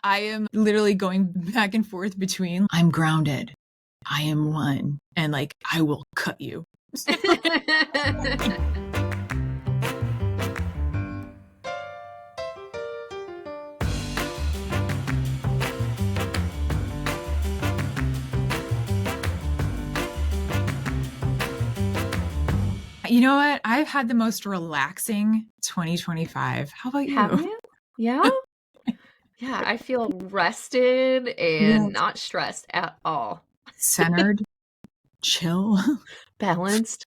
I am literally going back and forth between I'm grounded, I am one, and like I will cut you. You know what? I've had the most relaxing 2025. How about Have you? you? Yeah? Yeah, I feel rested and Yes. not stressed at all. Centered, chill. Balanced?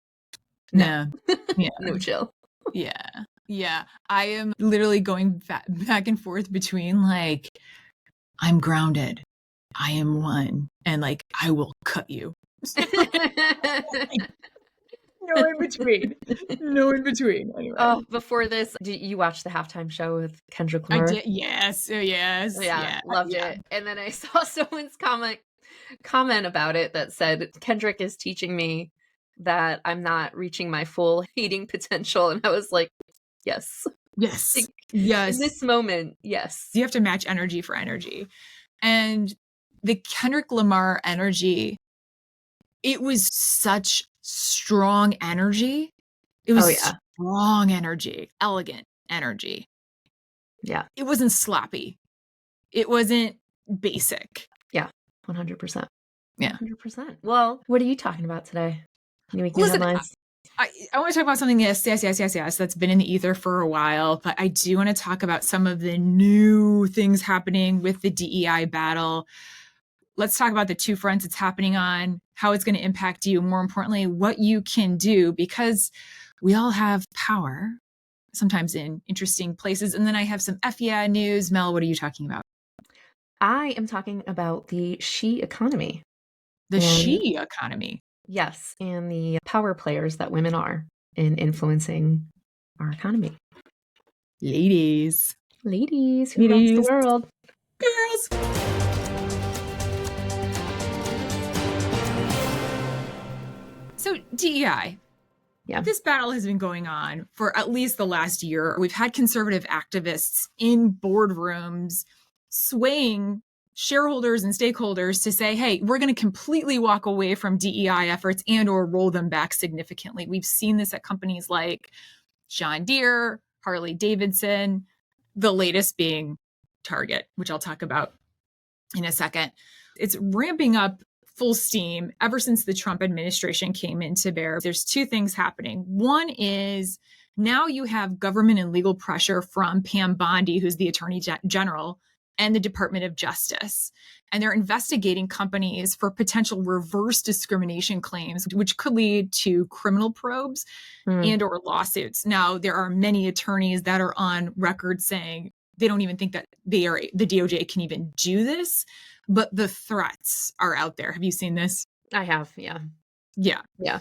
No. Yeah. Yeah. No chill. Yeah. Yeah. I am literally going back and forth between like I'm grounded, I am one, and like I will cut you. No in between. No in between. Anyway. Oh, before this, did you watch the halftime show with Kendrick I Lamar? did. Yes. Yes. Yeah, loved it. And then I saw someone's comment about it that said Kendrick is teaching me that I'm not reaching my full hating potential, and I was like, yes. Yes. Like, Yes. in this moment, yes. You have to match energy for energy. And the Kendrick Lamar energy, it was such strong energy. It was strong energy, elegant energy. Yeah. It wasn't sloppy. It wasn't basic. Yeah. 100%. Yeah. 100%. Well, what are you talking about today? Can you make new Listen, headlines? I want to talk about something, yes, that's been in the ether for a while, but I do want to talk about some of the new things happening with the DEI battle. Let's talk about the two fronts it's happening on, how it's going to impact you, more importantly, what you can do, because we all have power, sometimes in interesting places. And then I have some FEI news. Mel, what are you talking about? I am talking about the she economy. The she economy. Yes, and the power players that women are in influencing our economy. Ladies. Who runs the world? Girls. So DEI. Yeah. This battle has been going on for at least the last year. We've had conservative activists in boardrooms swaying shareholders and stakeholders to say, hey, we're going to completely walk away from DEI efforts and or roll them back significantly. We've seen this at companies like John Deere, Harley Davidson, the latest being Target, which I'll talk about in a second. It's ramping up full steam ever since the Trump administration came into bear. There's two things happening. One is now you have government and legal pressure from Pam Bondi, who's the Attorney General, and the Department of Justice. And they're investigating companies for potential reverse discrimination claims, which could lead to criminal probes and or lawsuits. Now, there are many attorneys that are on record saying they don't even think that the DOJ can even do this, but the threats are out there. Have you seen this? I have, yeah. Yeah. Yeah.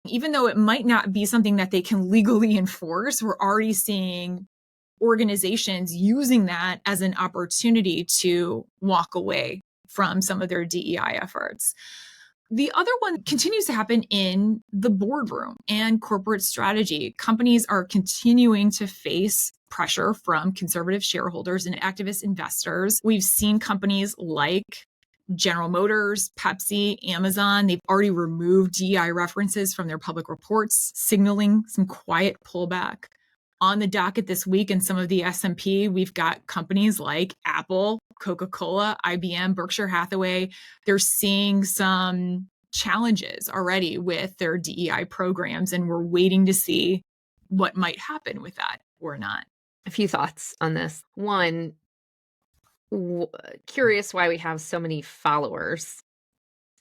Even though it might not be something that they can legally enforce, we're already seeing organizations using that as an opportunity to walk away from some of their DEI efforts. The other one continues to happen in the boardroom and corporate strategy. Companies are continuing to face pressure from conservative shareholders and activist investors. We've seen companies like General Motors, Pepsi, Amazon, they've already removed DEI references from their public reports, signaling some quiet pullback. On the docket this week in some of the S&P, we've got companies like Apple, Coca-Cola, IBM, Berkshire Hathaway. They're seeing some challenges already with their DEI programs, and we're waiting to see what might happen with that or not. A few thoughts on this. One, curious why we have so many followers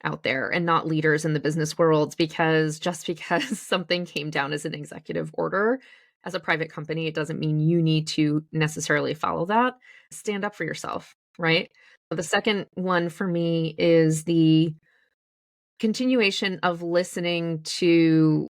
out there and not leaders in the business world, because just because something came down as an executive order as a private company, it doesn't mean you need to necessarily follow that. Stand up for yourself, right? The second one for me is the continuation of listening to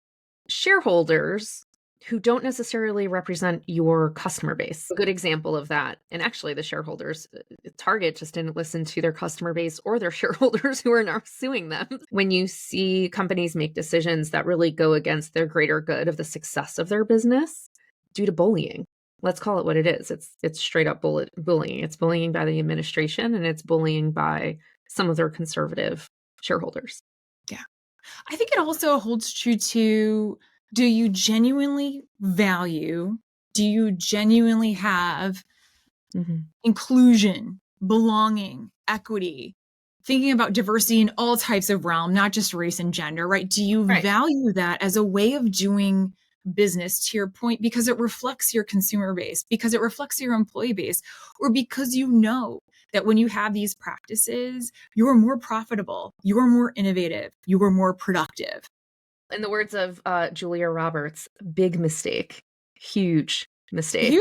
shareholders who don't necessarily represent your customer base. A good example of that, and actually the shareholders, Target just didn't listen to their customer base or their shareholders who are now suing them. When you see companies make decisions that really go against their greater good of the success of their business due to bullying, Let's call it what it is. It's straight up bullying. It's bullying by the administration, and it's bullying by some of their conservative shareholders. Yeah. I think it also holds true to, do you genuinely value, do you genuinely have inclusion, belonging, equity, thinking about diversity in all types of realm, not just race and gender, right? Do you value that as a way of doing business, to your point, because it reflects your consumer base, because it reflects your employee base, or because you know that when you have these practices, you're more profitable, you're more innovative, you are more productive. In the words of Julia Roberts, big mistake. Huge mistake.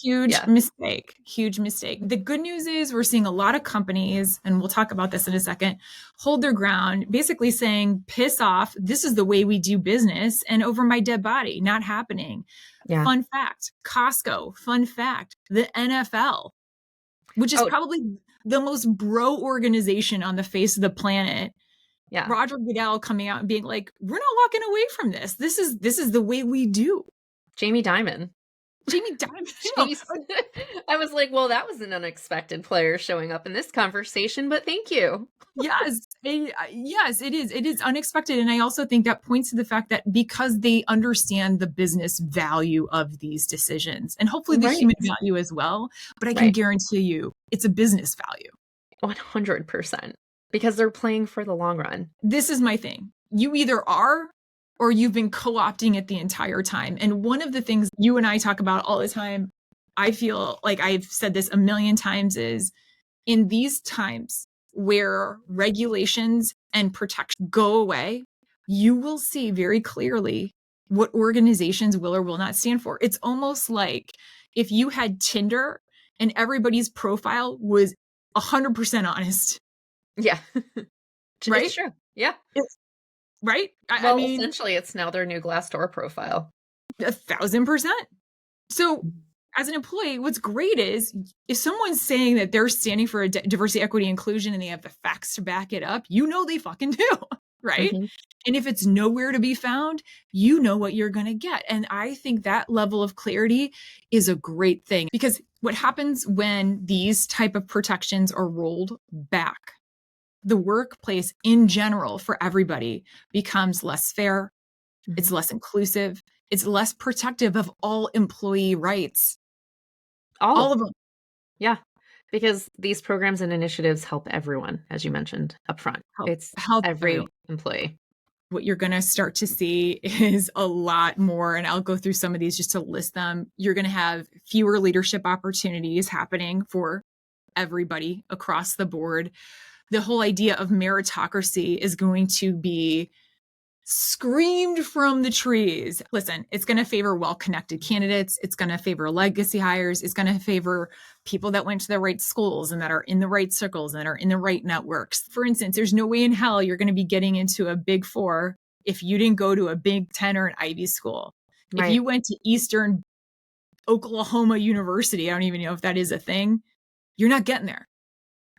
Huge mistake. Huge mistake. The good news is we're seeing a lot of companies, and we'll talk about this in a second, hold their ground, basically saying, piss off, this is the way we do business, and over my dead body, not happening. Yeah. Fun fact, Costco, fun fact, the NFL, which is probably the most bro organization on the face of the planet. Yeah. Roger Goodell coming out and being like, we're not walking away from this. This is the way we do. Jamie Dimon. I was like, well, that was an unexpected player showing up in this conversation, but thank you. Yes, it is. It is unexpected. And I also think that points to the fact that because they understand the business value of these decisions, and hopefully the human value as well, but I can guarantee you it's a business value. 100%. Because they're playing for the long run. This is my thing. You either are, or you've been co-opting it the entire time. And one of the things you and I talk about all the time, I feel like I've said this a million times, is in these times where regulations and protection go away, you will see very clearly what organizations will or will not stand for. It's almost like if you had Tinder and everybody's profile was 100% honest. Yeah. Right? It's true. Yeah. Right? I mean, essentially, it's now their new Glassdoor profile. 1,000%. So as an employee, what's great is if someone's saying that they're standing for a diversity, equity, inclusion, and they have the facts to back it up, you know they fucking do. Right? Mm-hmm. And if it's nowhere to be found, you know what you're going to get. And I think that level of clarity is a great thing, because what happens when these type of protections are rolled back, the workplace in general for everybody becomes less fair. Mm-hmm. It's less inclusive. It's less protective of all employee rights. All of them. Yeah. Because these programs and initiatives help everyone, as you mentioned up front. It's help every employee. What you're going to start to see is a lot more, and I'll go through some of these just to list them. You're going to have fewer leadership opportunities happening for everybody across the board. The whole idea of meritocracy is going to be screamed from the trees. Listen, it's going to favor well-connected candidates. It's going to favor legacy hires. It's going to favor people that went to the right schools and that are in the right circles and are in the right networks. For instance, there's no way in hell you're going to be getting into a Big Four if you didn't go to a Big 10 or an Ivy school. Right. If you went to Eastern Oklahoma University, I don't even know if that is a thing, you're not getting there.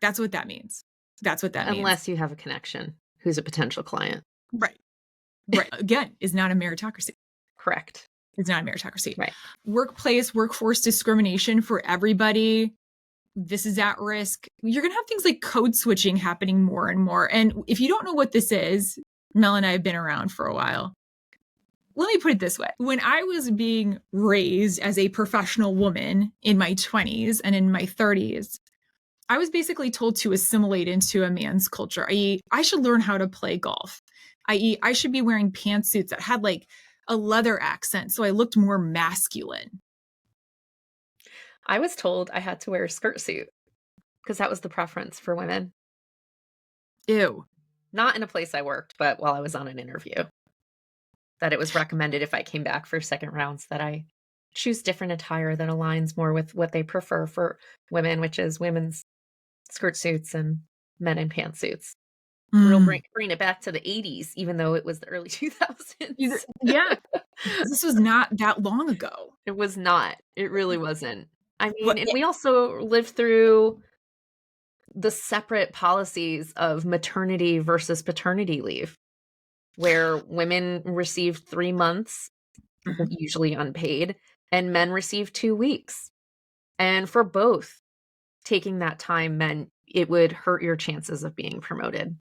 That's what that means. That's what that means. Unless you have a connection who's a potential client. Right. Right. Again, is not a meritocracy. Correct. It's not a meritocracy. Right. Workforce discrimination for everybody. This is at risk. You're going to have things like code switching happening more and more. And if you don't know what this is, Mel and I have been around for a while. Let me put it this way. When I was being raised as a professional woman in my 20s and in my 30s, I was basically told to assimilate into a man's culture, i.e., I should learn how to play golf, i.e., I should be wearing pantsuits that had like a leather accent so I looked more masculine. I was told I had to wear a skirt suit because that was the preference for women. Ew. Not in a place I worked, but while I was on an interview. That it was recommended if I came back for second rounds that I choose different attire that aligns more with what they prefer for women, which is women's skirt suits and men in pantsuits. We'll bring it back to the 80s, even though it was the early 2000s. Yeah. This was not that long ago. It was not. It really wasn't. I mean, and we also lived through the separate policies of maternity versus paternity leave, where women received 3 months, usually unpaid, and men receive 2 weeks. And for both, taking that time meant it would hurt your chances of being promoted.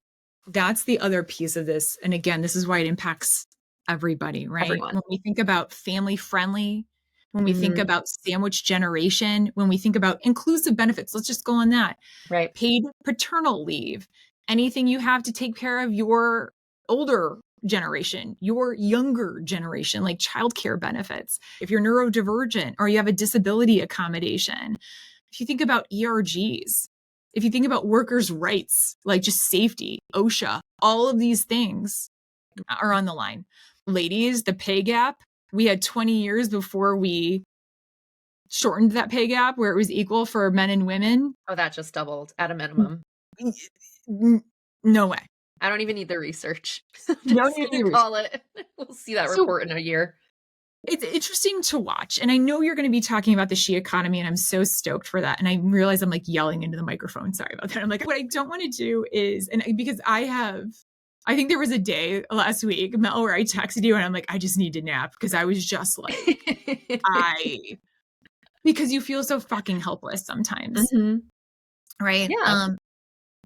That's the other piece of this. And again, this is why it impacts everybody, right? Everyone. When we think about family friendly, when we think Mhm. about sandwich generation, when we think about inclusive benefits, let's just go on that. Right. Paid paternal leave, anything you have to take care of your older generation, your younger generation, like childcare benefits. If you're neurodivergent or you have a disability accommodation, if you think about ERGs, if you think about workers' rights, like just safety, OSHA, all of these things are on the line. Ladies, the pay gap, we had 20 years before we shortened that pay gap where it was equal for men and women. Oh, that just doubled at a minimum. No way. I don't even need the research. You don't Just need gonna the call it. We'll see that So report in a year. it's interesting to watch. And I know you're going to be talking about the she economy, and I'm so stoked for that. And I realize I'm like yelling into the microphone. Sorry about that. I'm like, what I don't want to do is, and because I think there was a day last week, Mel, where I texted you and I'm like, I just need to nap because I was just like, because you feel so fucking helpless sometimes. Mhm. Right. Yeah.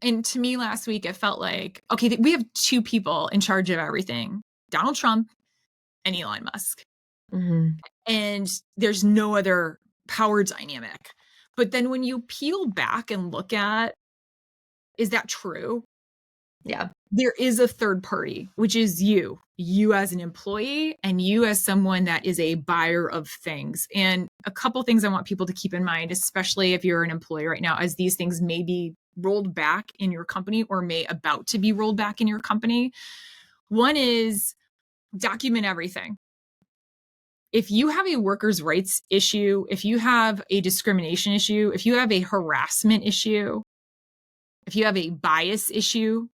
And to me last week, it felt like, okay, we have two people in charge of everything, Donald Trump and Elon Musk. Mhm. And there's no other power dynamic. But then when you peel back and look at, is that true? Yeah. There is a third party, which is you as an employee and you as someone that is a buyer of things. And a couple things I want people to keep in mind, especially if you're an employee right now, as these things may be rolled back in your company or may about to be rolled back in your company. One is document everything. If you have a workers' rights issue, if you have a discrimination issue, if you have a harassment issue, if you have a bias issue,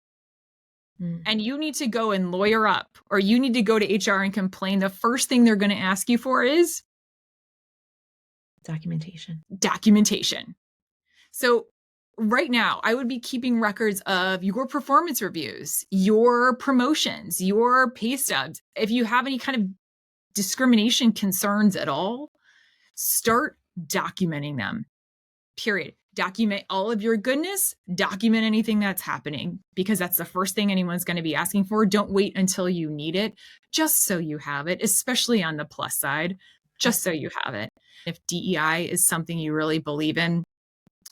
and you need to go and lawyer up or you need to go to HR and complain, the first thing they're going to ask you for is documentation. So right now, I would be keeping records of your performance reviews, your promotions, your pay stubs. If you have any kind of discrimination concerns at all, start documenting them. Period. Document all of your goodness, document anything that's happening because that's the first thing anyone's going to be asking for. Don't wait until you need it, just so you have it, especially on the plus side, just so you have it. If DEI is something you really believe in,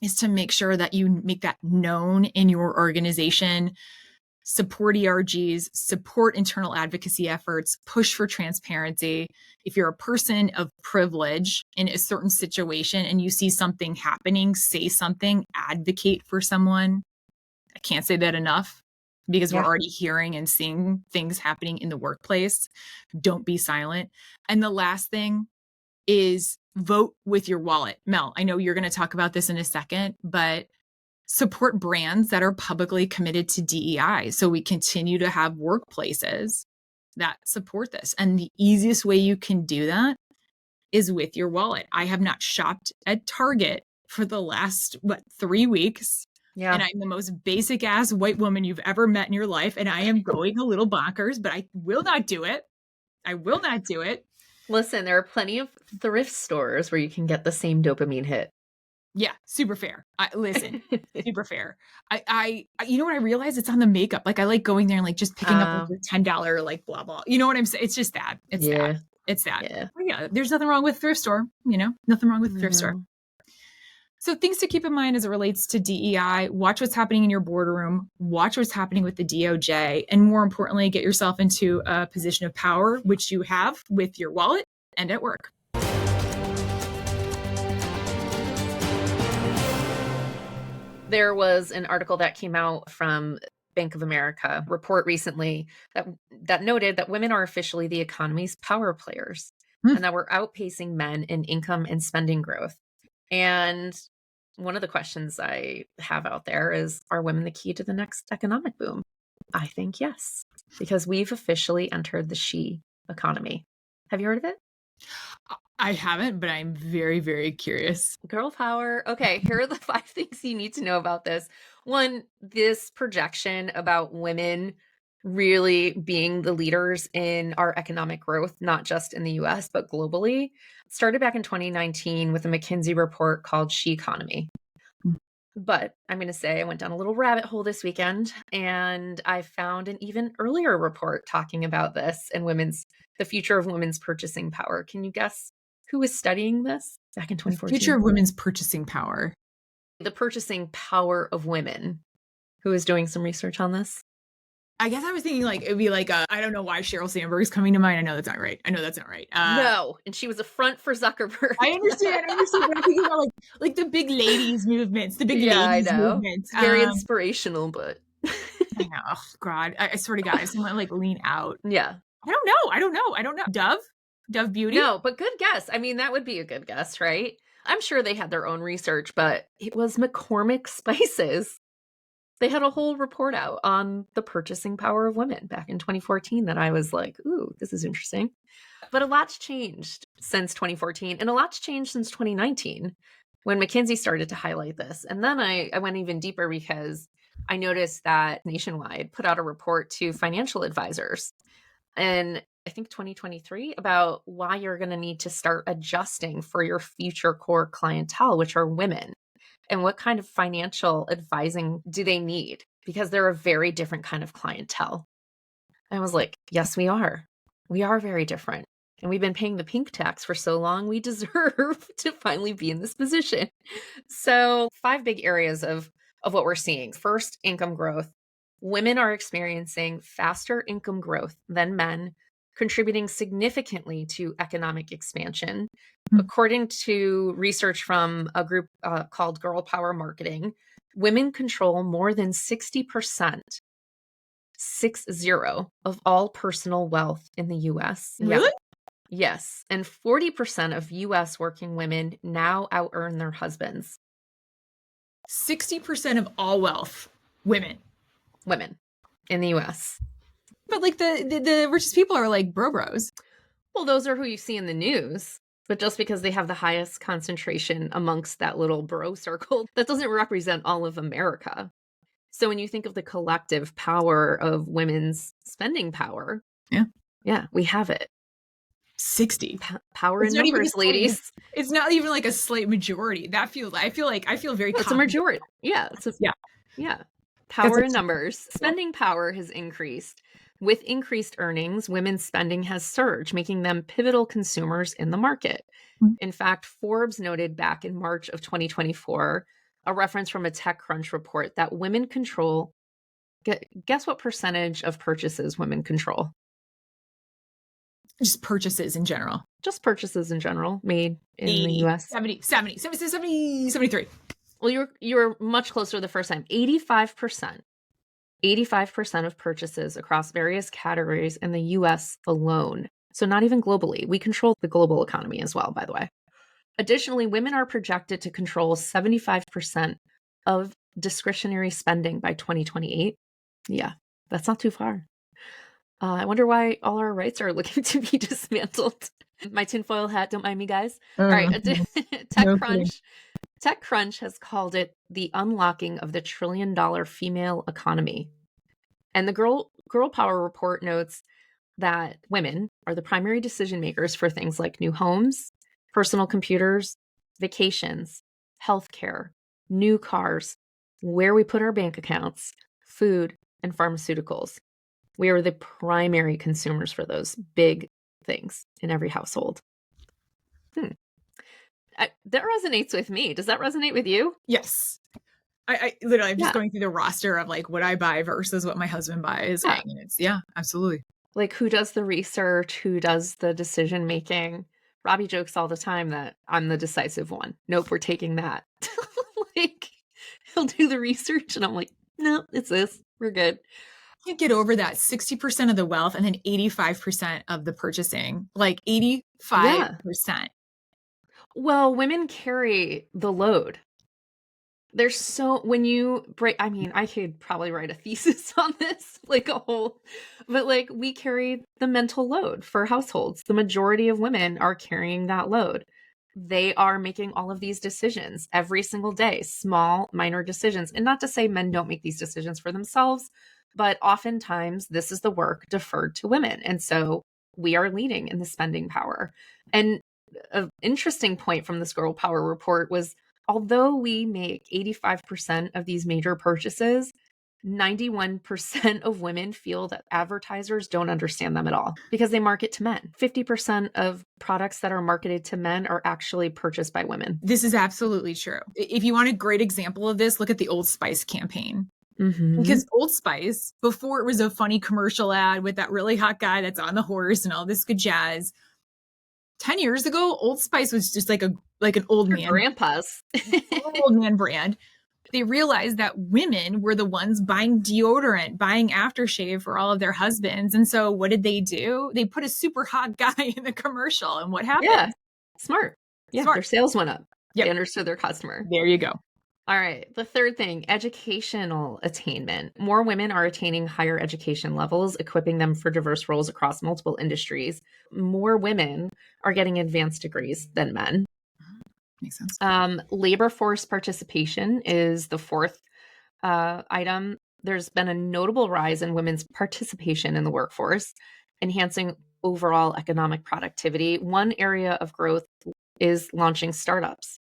is to make sure that you make that known in your organization. Support ERGs, support internal advocacy efforts, push for transparency. If you're a person of privilege in a certain situation and you see something happening, say something, advocate for someone. I can't say that enough because we're already hearing and seeing things happening in the workplace. Don't be silent. And the last thing is vote with your wallet. Mel, I know you're going to talk about this in a second, but support brands that are publicly committed to DEI so we continue to have workplaces that support this. And the easiest way you can do that is with your wallet. I have not shopped at Target for the last, 3 weeks. Yeah. And I'm the most basic ass white woman you've ever met in your life. And I am going a little bonkers, but I will not do it. I will not do it. Listen, there are plenty of thrift stores where you can get the same dopamine hit. Yeah, super fair. Listen, super fair. You know what I realized? It's on the makeup. Like I like going there and like just picking up like your $10 like blah blah. You know what I'm saying? It's just that. It's that. It's that. Yeah. But yeah, there's nothing wrong with thrift store. You know, nothing wrong with thrift store. So things to keep in mind as it relates to DEI. Watch what's happening in your boardroom. Watch what's happening with the DOJ, and more importantly, get yourself into a position of power, which you have with your wallet and at work. There was an article that came out from Bank of America report recently that noted that women are officially the economy's power players and that we're outpacing men in income and spending growth. And one of the questions I have out there is, are women the key to the next economic boom? I think yes, because we've officially entered the she economy. Have you heard of it? I haven't, but I'm very, very curious. Girl power. Okay, here are the 5 things you need to know about this. One, this projection about women really being the leaders in our economic growth, not just in the US, but globally. It started back in 2019 with a McKinsey report called She Economy. But I'm going to say I went down a little rabbit hole this weekend and I found an even earlier report talking about this and the future of women's purchasing power. Can you guess who was studying this back in The 2014? future of women's purchasing power. The purchasing power of women. Who is doing some research on this? I guess I was thinking like, it'd be like, I don't know why Sheryl Sandberg is coming to mind. I know that's not right. No, and she was a front for Zuckerberg. I understand. But I'm thinking about like the big ladies movements, movements. It's very inspirational, but I know. Oh, God. I swear to God, if someone like lean out. Yeah. I don't know. Dove Beauty? No, but good guess. I mean, that would be a good guess, right? I'm sure they had their own research, but it was McCormick Spices. They had a whole report out on the purchasing power of women back in 2014 that I was like, ooh, this is interesting. But a lot's changed since 2014 and a lot's changed since 2019 when McKinsey started to highlight this. And then I went even deeper because I noticed that Nationwide put out a report to financial advisors in, I think, 2023 about why you're going to need to start adjusting for your future core clientele, which are women. And what kind of financial advising do they need? Because they're a very different kind of clientele. I was like, yes, we are. We are very different. And we've been paying the pink tax for so long, we deserve to finally be in this position. So 5 big areas of what we're seeing. First, income growth. Women are experiencing faster income growth than men, contributing significantly to economic expansion. According to research from a group called Girl Power Marketing, women control more than 60%, 60, of all personal wealth in the US. Really? Yeah. Yes. And 40% of US working women now out-earn their husbands. 60% of all wealth, women In the US. But like the richest people are like bros. Well, those are who you see in the news. But just because they have the highest concentration amongst that little bro circle, that doesn't represent all of America. So when you think of the collective power of women's spending power, yeah, we have it. 60. Power in numbers, ladies. It's not even like a slight majority. I feel very It's a majority. Yeah. Yeah. Power in numbers. Spending power has increased. With increased earnings, women's spending has surged, making them pivotal consumers in the market. In fact, Forbes noted back in March of 2024, a reference from a TechCrunch report that women control, guess what percentage of purchases women control? Just purchases in general. Just purchases in general made in 80, the US. 70, 73. Well, you're much closer the first time. 85%. 85% of purchases across various categories in the US alone. So not even globally. We control the global economy as well, by the way. Additionally, women are projected to control 75% of discretionary spending by 2028. Yeah, that's not too far. I wonder why all our rights are looking to be dismantled. My tinfoil hat, don't mind me, guys. All right, TechCrunch has called it the unlocking of the $1 trillion female economy. And the Girl Power report notes that women are the primary decision makers for things like new homes, personal computers, vacations, healthcare, new cars, where we put our bank accounts, food, and pharmaceuticals. We are the primary consumers for those big things in every household. That resonates with me. Does that resonate with you? Yes. I literally, I'm just going through the roster of like what I buy versus what my husband buys. Yeah. And it's, absolutely. Like who does the research, who does the decision making. Robbie jokes all the time that I'm the decisive one. Nope, we're taking that. Like he'll do the research and I'm like, no, it's this. We're good. You get over that 60% of the wealth and then 85% of the purchasing, like 85%. Yeah. Well, women carry the load. There's so, when you break, I mean, I could probably write a thesis on this, like a whole, but like we carry the mental load for households. The majority of women are carrying that load. They are making all of these decisions every single day, small, minor decisions. And not to say men don't make these decisions for themselves, But oftentimes this is the work deferred to women. And so we are leading in the spending power. And an interesting point from this Girl Power report was, although we make 85% of these major purchases, 91% of women feel that advertisers don't understand them at all because they market to men. 50% of products that are marketed to men are actually purchased by women. This is absolutely true. If you want a great example of this, look at the Old Spice campaign. Mm-hmm. Because Old Spice, before it was a funny commercial ad with that really hot guy that's on the horse and all this good jazz, 10 years ago, Old Spice was just like an old man. Grandpas. Old man brand. They realized that women were the ones buying deodorant, buying aftershave for all of their husbands. And so what did they do? They put a super hot guy in the commercial. And what happened? Yeah, smart. Yeah, Smart. Their sales went up. Yep. They understood their customer. There you go. All right. The third thing, educational attainment. More women are attaining higher education levels, equipping them for diverse roles across multiple industries. More women are getting advanced degrees than men. Makes sense. Labor force participation is the fourth item. There's been a notable rise in women's participation in the workforce, enhancing overall economic productivity. One area of growth is launching startups.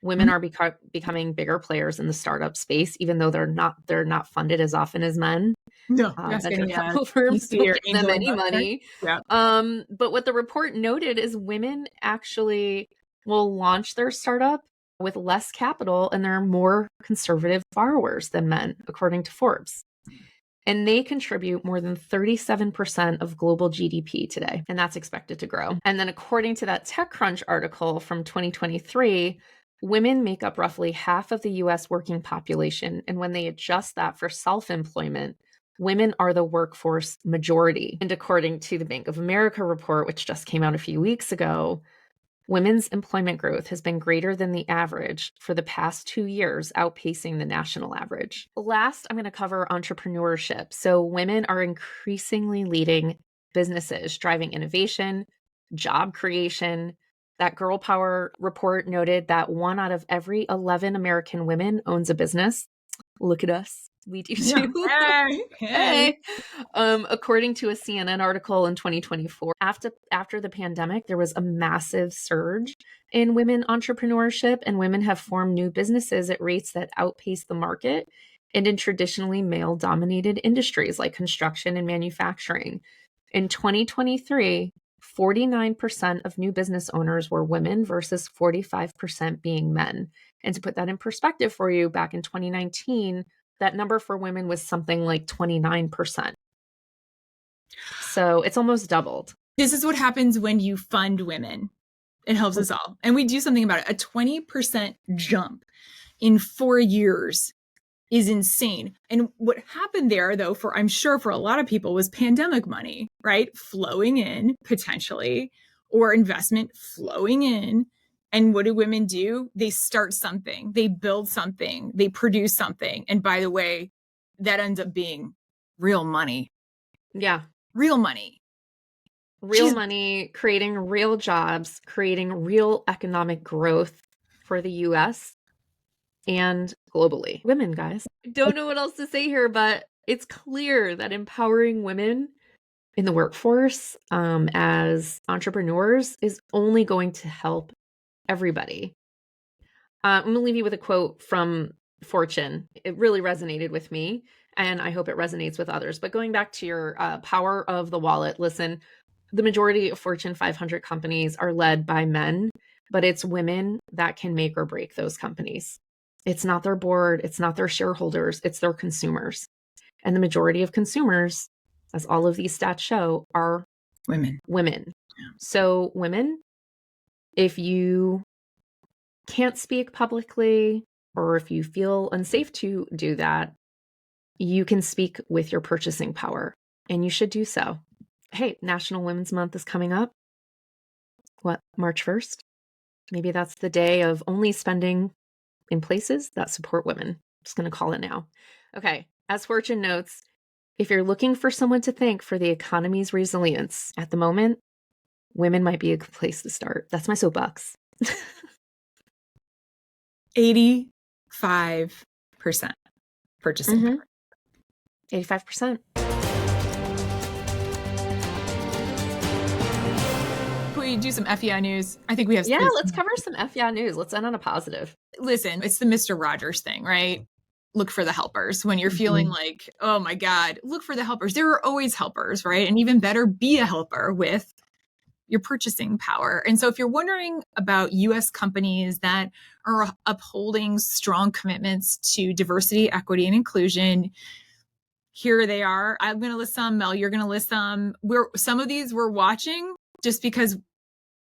Women are becoming bigger players in the startup space, even though they're not funded as often as men. No, Venture capital firms don't give them any money. Yeah. But what the report noted is women actually will launch their startup with less capital, and they're more conservative borrowers than men, according to Forbes. And they contribute more than 37% of global GDP today, and that's expected to grow. And then according to that TechCrunch article from 2023, women make up roughly half of the US working population. And when they adjust that for self-employment, women are the workforce majority. And according to the Bank of America report, which just came out a few weeks ago, women's employment growth has been greater than the average for the past 2 years, outpacing the national average. Last, I'm going to cover entrepreneurship. So women are increasingly leading businesses, driving innovation, job creation. That Girl Power report noted that 1 out of every 11 American women owns a business. Look at us. We do too. Yeah. Hey. According to a CNN article in 2024, after the pandemic, there was a massive surge in women entrepreneurship, and women have formed new businesses at rates that outpace the market and in traditionally male-dominated industries like construction and manufacturing. In 2023, 49% of new business owners were women versus 45% being men. And to put that in perspective for you, back in 2019, that number for women was something like 29%. So it's almost doubled. This is what happens when you fund women. It helps us all. And we do something about it. A 20% jump in 4 years is insane. And what happened there, though, I'm sure for a lot of people, was pandemic money, right? Flowing in potentially, or investment flowing in. And what do women do? They start something, they build something, they produce something. And by the way, that ends up being real money. Yeah. Real money. Real money, creating real jobs, creating real economic growth for the US and globally. Women, guys. I don't know what else to say here, but it's clear that empowering women in the workforce as entrepreneurs is only going to help everybody. I'm going to leave you with a quote from Fortune. It really resonated with me, and I hope it resonates with others. But going back to your power of the wallet, listen, the majority of Fortune 500 companies are led by men, but it's women that can make or break those companies. It's not their board, it's not their shareholders, it's their consumers. And the majority of consumers, as all of these stats show, are women. So women, if you can't speak publicly, or if you feel unsafe to do that, you can speak with your purchasing power, and you should do so. Hey, National Women's Month is coming up. March 1st? Maybe that's the day of only spending in places that support women. I'm just going to call it now. Okay, as Fortune notes, if you're looking for someone to thank for the economy's resilience at the moment, women might be a good place to start. That's my soapbox. 85% purchasing power. 85%. Can we do some FEI news? I think we have. Yeah, let's cover some FEI news. Let's end on a positive. Listen, it's the Mr. Rogers thing, right? Look for the helpers. When you're feeling like, oh my God, look for the helpers. There are always helpers, right? And even better, be a helper with your purchasing power. And so if you're wondering about US companies that are upholding strong commitments to diversity, equity, and inclusion, here they are. I'm going to list some. Mel, you're going to list some. Some of these we're watching just because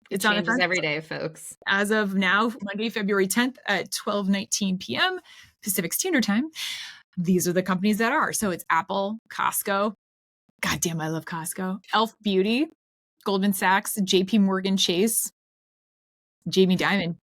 it changes every day, folks. As of now, Monday, February 10th at 12:19 p.m. Pacific Standard Time, these are the companies that are. So it's Apple, Costco. Goddamn, I love Costco. Elf Beauty, Goldman Sachs, JP Morgan Chase, Jamie Dimon.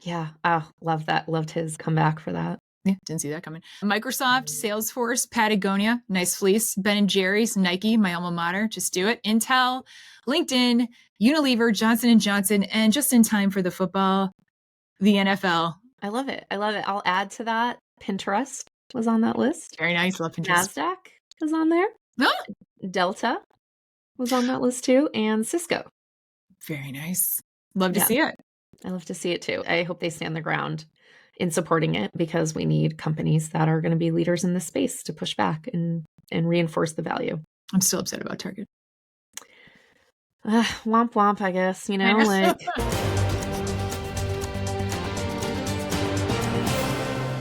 Yeah. Oh, love that. Loved his comeback for that. Yeah, didn't see that coming. Microsoft, Salesforce, Patagonia, Nice Fleece, Ben & Jerry's, Nike, my alma mater, just do it. Intel, LinkedIn, Unilever, Johnson & Johnson, and just in time for the football, the NFL. I love it. I love it. I'll add to that. Pinterest was on that list. Very nice. Love Pinterest. NASDAQ was on there. Oh. Delta was on that list too. And Cisco. Very nice. Love to see it. I love to see it too. I hope they stand their ground in supporting it because we need companies that are going to be leaders in this space to push back and reinforce the value. I'm still upset about Target. Womp womp, I guess, you know, like.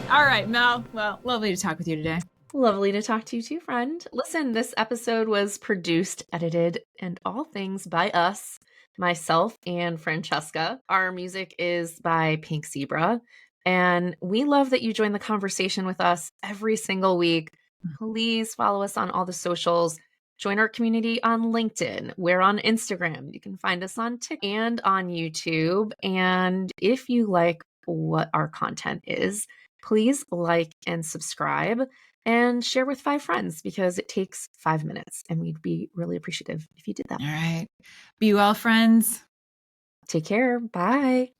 All right, Mel. Well, lovely to talk with you today. Lovely to talk to you too, friend. Listen, this episode was produced, edited, and all things by us, myself and Francesca. Our music is by Pink Zebra. And we love that you join the conversation with us every single week. Please follow us on all the socials. Join our community on LinkedIn. We're on Instagram. You can find us on TikTok and on YouTube. And if you like what our content is, please like and subscribe and share with 5 friends because it takes 5 minutes. And we'd be really appreciative if you did that. All right. Be well, friends. Take care. Bye.